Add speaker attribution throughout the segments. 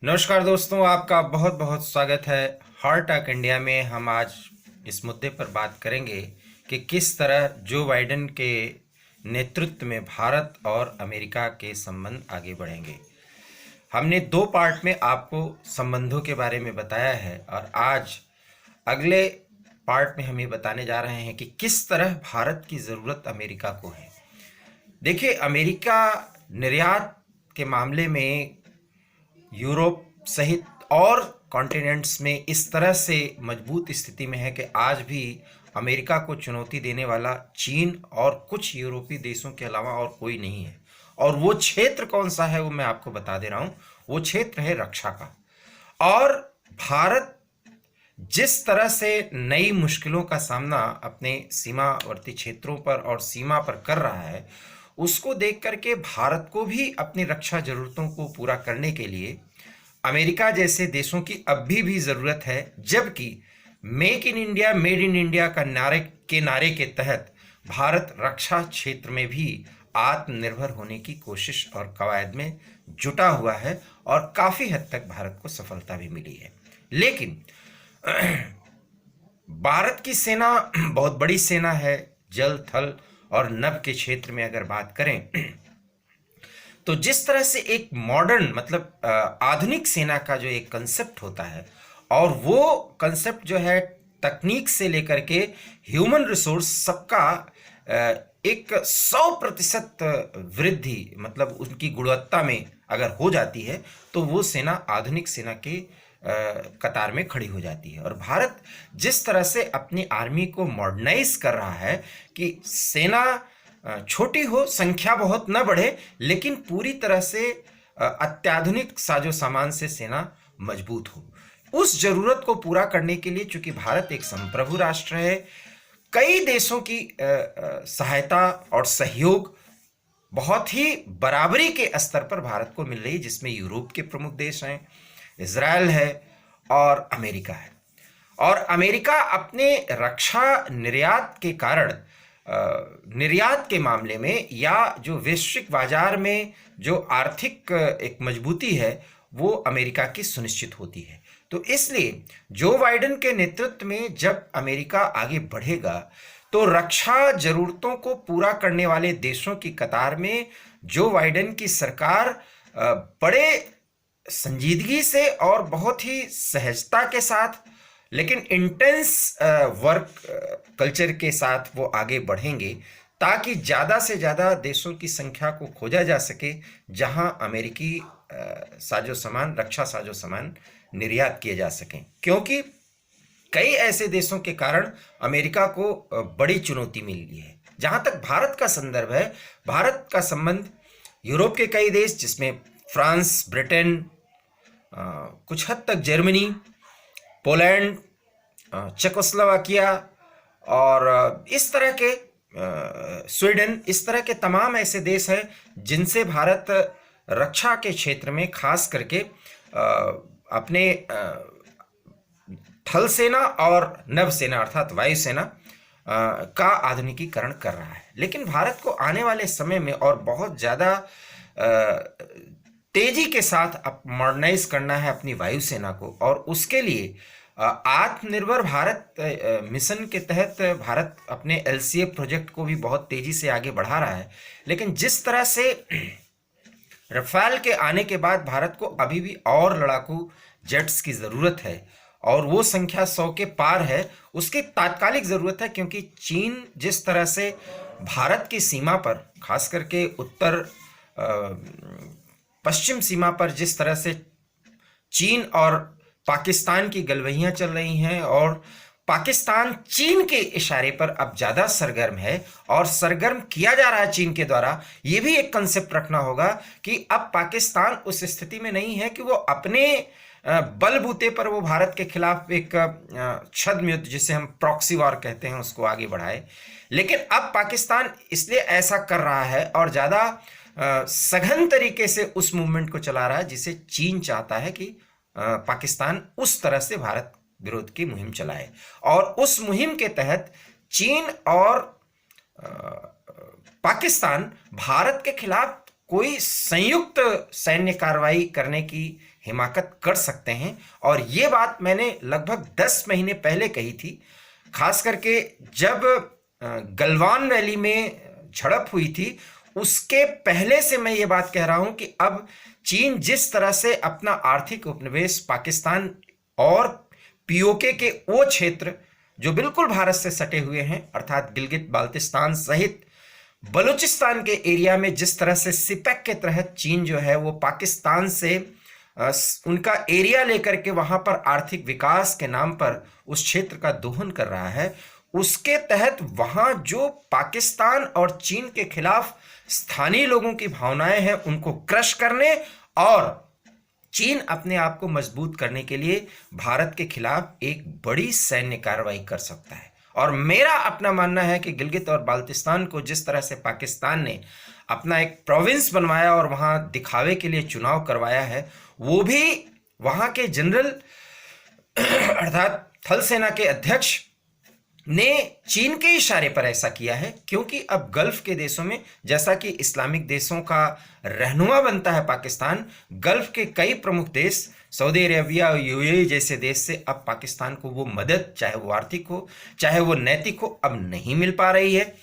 Speaker 1: नमस्कार दोस्तों, आपका बहुत बहुत स्वागत है हार्ट टॉक इंडिया में। हम आज इस मुद्दे पर बात करेंगे कि किस तरह जो बाइडेन के नेतृत्व में भारत और अमेरिका के संबंध आगे बढ़ेंगे। हमने दो पार्ट में आपको संबंधों के बारे में बताया है और आज अगले पार्ट में हम ये बताने जा रहे हैं कि किस तरह भारत की ज़रूरत अमेरिका को है। देखिए, अमेरिका निर्यात के मामले में यूरोप सहित और कॉन्टिनेंट्स में इस तरह से मजबूत स्थिति में है कि आज भी अमेरिका को चुनौती देने वाला चीन और कुछ यूरोपीय देशों के अलावा और कोई नहीं है। और वो क्षेत्र कौन सा है वो मैं आपको बता दे रहा हूँ। वो क्षेत्र है रक्षा का। और भारत जिस तरह से नई मुश्किलों का सामना अपने सीमावर्ती क्षेत्रों पर और सीमा पर कर रहा है, उसको देख करके भारत को भी अपनी रक्षा जरूरतों को पूरा करने के लिए अमेरिका जैसे देशों की अब भी ज़रूरत है। जबकि make in India, made in India का नारे के तहत भारत रक्षा क्षेत्र में भी आत्मनिर्भर होने की कोशिश और कवायद में जुटा हुआ है और काफ़ी हद तक भारत को सफलता भी मिली है। लेकिन भारत की सेना बहुत बड़ी सेना है। जल, थल और नभ के क्षेत्र में अगर बात करें तो जिस तरह से एक मॉडर्न मतलब आधुनिक सेना का जो एक कंसेप्ट होता है, और वो कंसेप्ट जो है तकनीक से लेकर के ह्यूमन रिसोर्स सबका एक 100% वृद्धि मतलब उनकी गुणवत्ता में अगर हो जाती है तो वो सेना आधुनिक सेना के कतार में खड़ी हो जाती है। और भारत जिस तरह से अपनी आर्मी को मॉडर्नाइज कर रहा है कि सेना छोटी हो, संख्या बहुत न बढ़े, लेकिन पूरी तरह से अत्याधुनिक साजो सामान से सेना मजबूत हो। उस जरूरत को पूरा करने के लिए चूंकि भारत एक संप्रभु राष्ट्र है, कई देशों की सहायता और सहयोग बहुत ही बराबरी के स्तर पर भारत को मिल रही है, जिसमें यूरोप के प्रमुख देश हैं, इजराइल है और अमेरिका है। और अमेरिका अपने रक्षा निर्यात के कारण निर्यात के मामले में या जो वैश्विक बाजार में जो आर्थिक एक मजबूती है वो अमेरिका की सुनिश्चित होती है। तो इसलिए जो बाइडेन के नेतृत्व में जब अमेरिका आगे बढ़ेगा तो रक्षा जरूरतों को पूरा करने वाले देशों की कतार में जो बाइडेन की सरकार बड़े संजीदगी से और बहुत ही सहजता के साथ लेकिन इंटेंस वर्क कल्चर के साथ वो आगे बढ़ेंगे, ताकि ज़्यादा से ज़्यादा देशों की संख्या को खोजा जा सके जहां अमेरिकी साजो सामान, रक्षा साजो सामान निर्यात किए जा सकें। क्योंकि कई ऐसे देशों के कारण अमेरिका को बड़ी चुनौती मिली है। जहां तक भारत का संदर्भ है, भारत का संबंध यूरोप के कई देश जिसमें फ्रांस, ब्रिटेन, कुछ हद तक जर्मनी, पोलैंड, चेकोस्लोवाकिया और इस तरह के स्वीडन, इस तरह के तमाम ऐसे देश हैं जिनसे भारत रक्षा के क्षेत्र में खास करके अपने थल सेना और नभ सेना अर्थात वायुसेना का आधुनिकीकरण कर रहा है। लेकिन भारत को आने वाले समय में और बहुत ज़्यादा तेजी के साथ मॉडर्नाइज करना है अपनी वायुसेना को, और उसके लिए आत्मनिर्भर भारत मिशन के तहत भारत अपने एलसीए प्रोजेक्ट को भी बहुत तेजी से आगे बढ़ा रहा है। लेकिन जिस तरह से रफाल के आने के बाद भारत को अभी भी और लड़ाकू जेट्स की ज़रूरत है और वो संख्या 100 के पार है, उसकी तात्कालिक ज़रूरत है। क्योंकि चीन जिस तरह से भारत की सीमा पर, खास करके उत्तर पश्चिम सीमा पर जिस तरह से चीन और पाकिस्तान की गलवहियां चल रही हैं और पाकिस्तान चीन के इशारे पर अब ज़्यादा सरगर्म है और सरगर्म किया जा रहा है चीन के द्वारा, ये भी एक कंसेप्ट रखना होगा कि अब पाकिस्तान उस स्थिति में नहीं है कि वो अपने बलबूते पर वो भारत के खिलाफ एक छद्म युद्ध, जिसे हम प्रॉक्सी वॉर कहते हैं, उसको आगे बढ़ाए। लेकिन अब पाकिस्तान इसलिए ऐसा कर रहा है और ज़्यादा सघन तरीके से उस मूवमेंट को चला रहा है जिसे चीन चाहता है कि पाकिस्तान उस तरह से भारत विरोध की मुहिम चलाए। और उस मुहिम के तहत चीन और पाकिस्तान भारत के खिलाफ कोई संयुक्त सैन्य कार्रवाई करने की हिमाकत कर सकते हैं। और ये बात मैंने लगभग 10 महीने पहले कही थी, खास करके जब गलवान वैली में झड़प हुई थी, उसके पहले से मैं ये बात कह रहा हूं कि अब चीन जिस तरह से अपना आर्थिक उपनिवेश पाकिस्तान और पीओके के वो क्षेत्र जो बिल्कुल भारत से सटे हुए हैं, अर्थात गिलगित बाल्टिस्तान सहित बलूचिस्तान के एरिया में जिस तरह से सिपेक के तहत चीन जो है वो पाकिस्तान से उनका एरिया लेकर के वहां पर आर्थिक विकास के नाम पर उस क्षेत्र का दोहन कर रहा है, उसके तहत वहां जो पाकिस्तान और चीन के खिलाफ स्थानीय लोगों की भावनाएं हैं उनको क्रश करने और चीन अपने आप को मजबूत करने के लिए भारत के खिलाफ एक बड़ी सैन्य कार्रवाई कर सकता है। और मेरा अपना मानना है कि गिलगित और बाल्टिस्तान को जिस तरह से पाकिस्तान ने अपना एक प्रोविंस बनवाया और वहां दिखावे के लिए चुनाव करवाया है, वो भी वहां के जनरल अर्थात थल सेना के अध्यक्ष ने चीन के इशारे पर ऐसा किया है, क्योंकि अब गल्फ के देशों में, जैसा कि इस्लामिक देशों का रहनुमा बनता है पाकिस्तान, गल्फ के कई प्रमुख देश सऊदी अरेबिया और यूएई जैसे देश से अब पाकिस्तान को वो मदद, चाहे वो आर्थिक हो चाहे वो नैतिक हो, अब नहीं मिल पा रही है।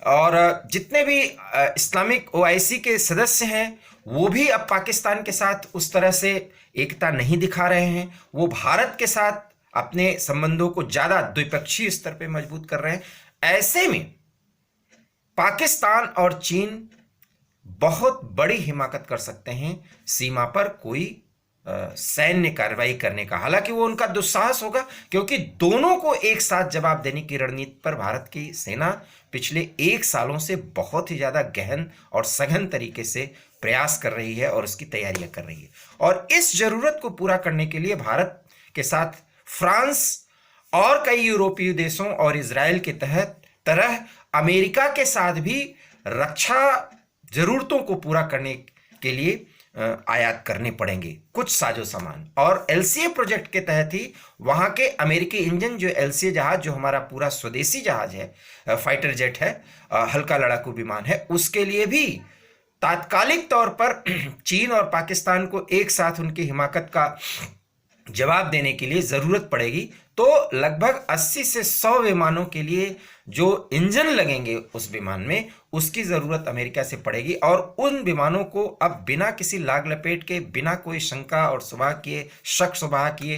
Speaker 1: और जितने भी इस्लामिक ओआईसी के सदस्य हैं वो भी अब पाकिस्तान के साथ उस तरह से एकता नहीं दिखा रहे हैं, वो भारत के साथ अपने संबंधों को ज्यादा द्विपक्षीय स्तर पर मजबूत कर रहे हैं। ऐसे में पाकिस्तान और चीन बहुत बड़ी हिमाकत कर सकते हैं सीमा पर कोई सैन्य कार्रवाई करने का। हालांकि वो उनका दुस्साहस होगा, क्योंकि दोनों को एक साथ जवाब देने की रणनीति पर भारत की सेना पिछले 1 सालों से बहुत ही ज्यादा गहन और सघन तरीके से प्रयास कर रही है और उसकी तैयारियां कर रही है। और इस जरूरत को पूरा करने के लिए भारत के साथ फ्रांस और कई यूरोपीय देशों और इजराइल के तरह अमेरिका के साथ भी रक्षा जरूरतों को पूरा करने के लिए आयात करने पड़ेंगे कुछ साजो सामान। और एलसीए प्रोजेक्ट के तहत ही वहां के अमेरिकी इंजन, जो एलसीए जहाज, जो हमारा पूरा स्वदेशी जहाज है, फाइटर जेट है, हल्का लड़ाकू विमान है, उसके लिए भी तात्कालिक तौर पर चीन और पाकिस्तान को एक साथ उनकी हिमाकत का जवाब देने के लिए जरूरत पड़ेगी। तो लगभग 80 से 100 विमानों के लिए जो इंजन लगेंगे उस विमान में, उसकी जरूरत अमेरिका से पड़ेगी। और उन विमानों को अब बिना किसी लाग लपेट के, बिना कोई शंका और शक सुबह किए,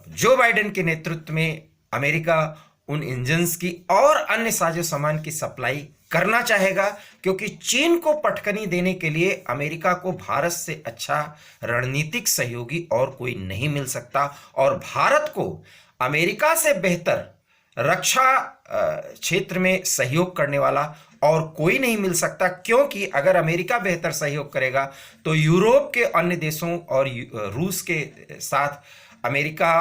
Speaker 1: जो बाइडेन के नेतृत्व में अमेरिका उन इंजन्स की और अन्य साजो सामान की सप्लाई करना चाहेगा, क्योंकि चीन को पटकनी देने के लिए अमेरिका को भारत से अच्छा रणनीतिक सहयोगी और कोई नहीं मिल सकता। और भारत को अमेरिका से बेहतर रक्षा क्षेत्र में सहयोग करने वाला और कोई नहीं मिल सकता, क्योंकि अगर अमेरिका बेहतर सहयोग करेगा तो यूरोप के अन्य देशों और रूस के साथ अमेरिका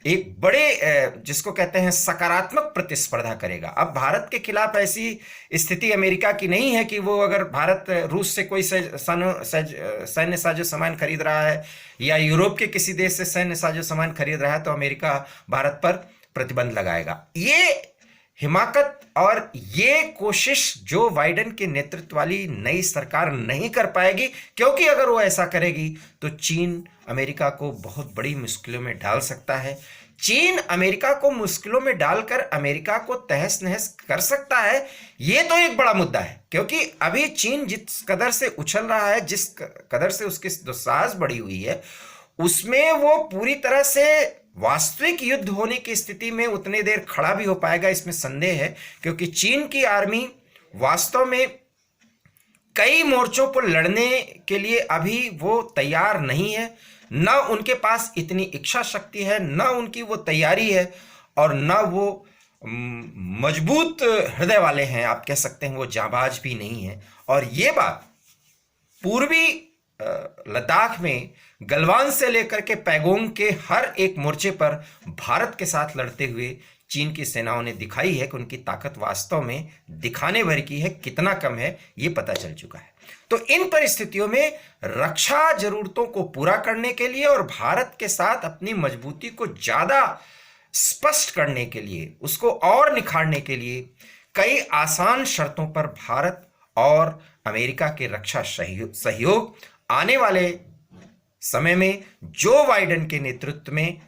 Speaker 1: एक बड़े, जिसको कहते हैं, सकारात्मक प्रतिस्पर्धा करेगा। अब भारत के खिलाफ ऐसी स्थिति अमेरिका की नहीं है कि वो अगर भारत रूस से कोई सैन्य साजो सामान खरीद रहा है या यूरोप के किसी देश से सैन्य साजो सामान खरीद रहा है तो अमेरिका भारत पर प्रतिबंध लगाएगा। ये हिमाकत और ये कोशिश जो बाइडेन के नेतृत्व वाली नई सरकार नहीं कर पाएगी, क्योंकि अगर वो ऐसा करेगी तो चीन अमेरिका को बहुत बड़ी मुश्किलों में डाल सकता है। चीन अमेरिका को मुश्किलों में डालकर अमेरिका को तहस नहस कर सकता है। ये तो एक बड़ा मुद्दा है, क्योंकि अभी चीन जिस कदर से उछल रहा है, जिस कदर से उसकी दुस्साहस बढ़ी हुई है, उसमें वो पूरी तरह से वास्तविक युद्ध होने की स्थिति में उतने देर खड़ा भी हो पाएगा, इसमें संदेह है। क्योंकि चीन की आर्मी वास्तव में कई मोर्चों पर लड़ने के लिए अभी वो तैयार नहीं है, न उनके पास इतनी इच्छा शक्ति है, न उनकी वो तैयारी है, और न वो मजबूत हृदय वाले हैं। आप कह सकते हैं वो जांबाज भी नहीं है। और ये बात पूर्वी लद्दाख में गलवान से लेकर के पैगोंग के हर एक मोर्चे पर भारत के साथ लड़ते हुए चीन की सेनाओं ने दिखाई है कि उनकी ताकत वास्तव में दिखाने भर की है, कितना कम है ये पता चल चुका है। तो इन परिस्थितियों में रक्षा जरूरतों को पूरा करने के लिए और भारत के साथ अपनी मजबूती को ज्यादा स्पष्ट करने के लिए, उसको और निखारने के लिए कई आसान शर्तों पर भारत और अमेरिका के रक्षा सहयोग आने वाले समय में जो बाइडेन के नेतृत्व में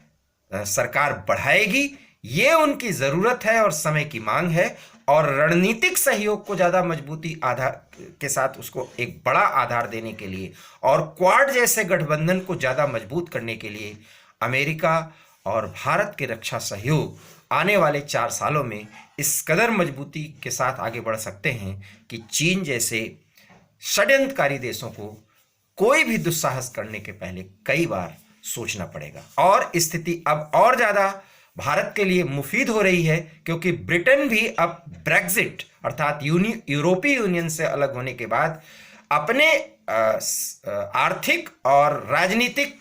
Speaker 1: सरकार बढ़ाएगी। ये उनकी जरूरत है और समय की मांग है, और रणनीतिक सहयोग को ज्यादा मजबूती आधार के साथ उसको एक बड़ा आधार देने के लिए और क्वाड जैसे गठबंधन को ज्यादा मजबूत करने के लिए अमेरिका और भारत के रक्षा सहयोग आने वाले 4 सालों में इस कदर मजबूती के साथ आगे बढ़ सकते हैं कि चीन जैसे षड्यंत्रकारी देशों को कोई भी दुस्साहस करने के पहले कई बार सोचना पड़ेगा। और स्थिति अब और ज्यादा भारत के लिए मुफीद हो रही है, क्योंकि ब्रिटेन भी अब ब्रेक्जिट अर्थात यूरोपीय यूनियन से अलग होने के बाद अपने आर्थिक और राजनीतिक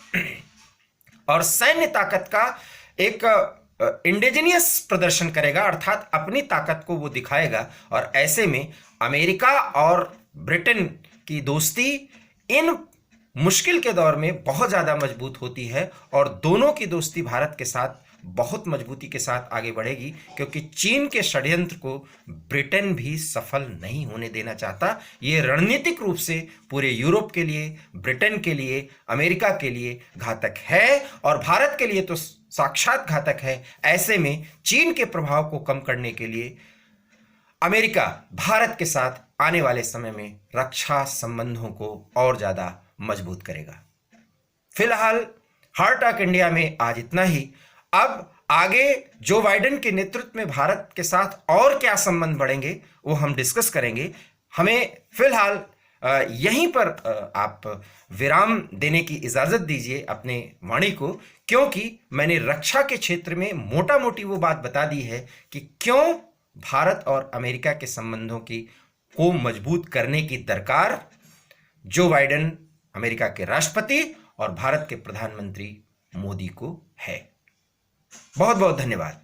Speaker 1: और सैन्य ताकत का एक इंडिजिनियस प्रदर्शन करेगा, अर्थात अपनी ताकत को वो दिखाएगा। और ऐसे में अमेरिका और ब्रिटेन की दोस्ती इन मुश्किल के दौर में बहुत ज़्यादा मजबूत होती है, और दोनों की दोस्ती भारत के साथ बहुत मजबूती के साथ आगे बढ़ेगी, क्योंकि चीन के षड्यंत्र को ब्रिटेन भी सफल नहीं होने देना चाहता। ये रणनीतिक रूप से पूरे यूरोप के लिए, ब्रिटेन के लिए, अमेरिका के लिए घातक है, और भारत के लिए तो साक्षात घातक है। ऐसे में चीन के प्रभाव को कम करने के लिए अमेरिका भारत के साथ आने वाले समय में रक्षा संबंधों को और ज्यादा मजबूत करेगा। फिलहाल हार्ट टॉक इंडिया में आज इतना ही। अब आगे जो बाइडेन के नेतृत्व में भारत के साथ और क्या संबंध बढ़ेंगे वो हम डिस्कस करेंगे। हमें फिलहाल यहीं पर आप विराम देने की इजाजत दीजिए अपने वाणी को, क्योंकि मैंने रक्षा के क्षेत्र में मोटा मोटी वो बात बता दी है कि क्यों भारत और अमेरिका के संबंधों को मजबूत करने की दरकार जो बाइडेन अमेरिका के राष्ट्रपति और भारत के प्रधानमंत्री मोदी को है। बहुत बहुत धन्यवाद।